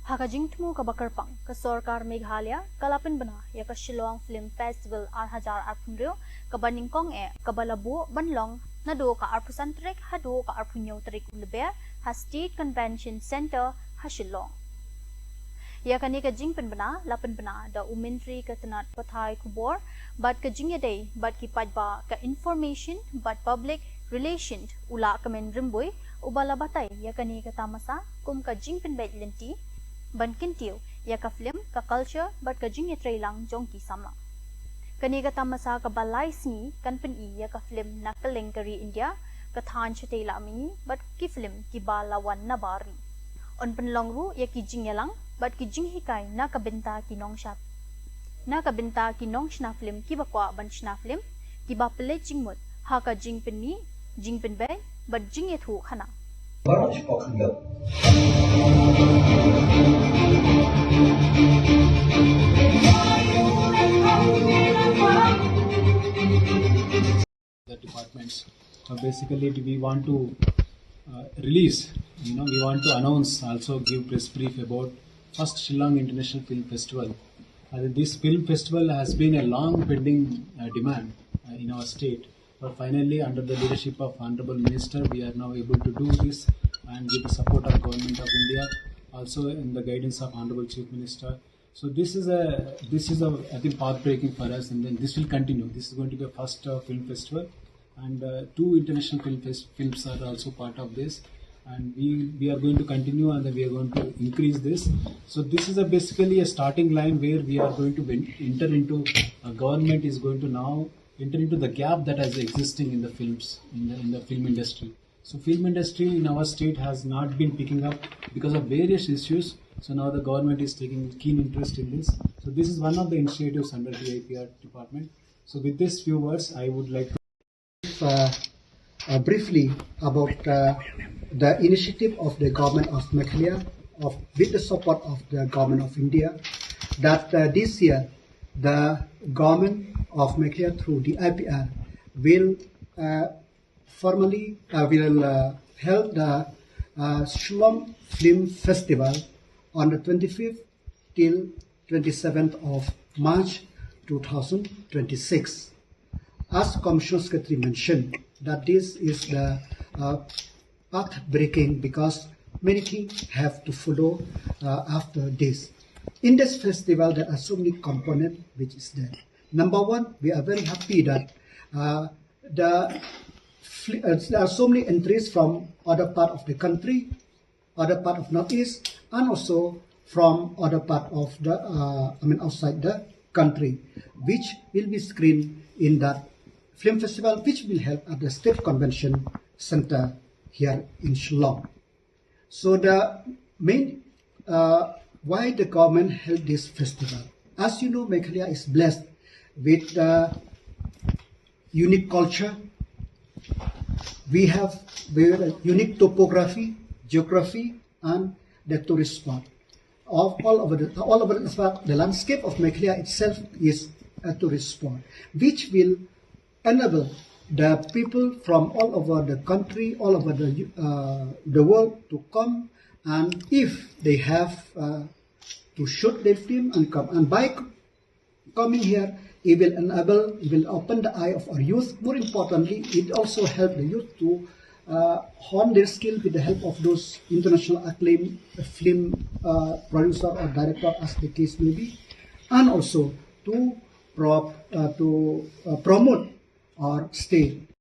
Hakajing tumu ka bakarpang ka Sarkar Meghalaya kalapin bana ya ka Shillong Film Festival 2018 ka nyngkong ka balabo pynlong nado ka arpusantrek hado ka arpunyaw tarik ulbe ha State Convention Center ha Shillong. Ya kani ka jingpen bana lapin bana da umintri ka tanat pathai kubor bat ka jingyaday bat ki padba ka information bat public relation ula kamen rimboy ubala batay ya kani ka tamasa kum ka jingpen bet lenti ban kintiw ya ka film ka culture bat ka jingyatray lang jongki samla. Kani ka tamasa ka balay sni kan pen ya ka film na kalengkari India ka than chatay lami bat ki film ki balawan na bari. On pynlong ru ya ki jingyalang bat ki jinghikai na kabenta kinong shap na kabenta kinong shna film ki bakwa ban shna film ki ba pele jingmut ha ka jingpen ni jingpen bay bat jingyathu khana Very much popular. The departments basically we want to release, we want to announce, also give press brief about first Shillong International Film Festival. This film festival has been a long pending demand in our state, but finally under the leadership of Honorable Minister we are now able to do this, and with the support of Government of India, also in the guidance of Honorable Chief Minister. So this is a I think path breaking for us, and then this will continue. This is going to be a first film festival, and two international films are also part of this, and we are going to continue, and we are going to increase this. So this is basically a starting line where we are going to enter into government is going to now enter into the gap that is existing in the films in the film industry. So film industry in our state has not been picking up because of various issues. So now the government is taking keen interest in this. So this is one of the initiatives under the IPR department. So with these few words, I would like to briefly about the initiative of the government of Meghalaya, with the support of the government of India, that this year the government of Meghalaya through the IPR will formally held the Shillong Film Festival on the 25th till 27th of March 2026. As Commissioner Secretary mentioned, that this is the path breaking because many things have to follow after this. In this festival, there are so many components which is there. Number one, we are very happy that there are so many entries from other part of the country, other part of Northeast, and also from other part of the outside the country, which will be screened in that film festival, which will held at the State Convention Center here in Shillong. So the main why the government held this festival, as you know, Meghalaya is blessed with unique culture. We have very unique topography, geography, and the tourist spot. All over the landscape of Meghalaya itself is a tourist spot, which will enable the people from all over the country, all over the world to come, and if they have to shoot their film and come, and by coming here, it will open the eye of our youth. More importantly, it also help the youth to hone their skill with the help of those international acclaimed film producer or director, as the case may be, and also to promote our state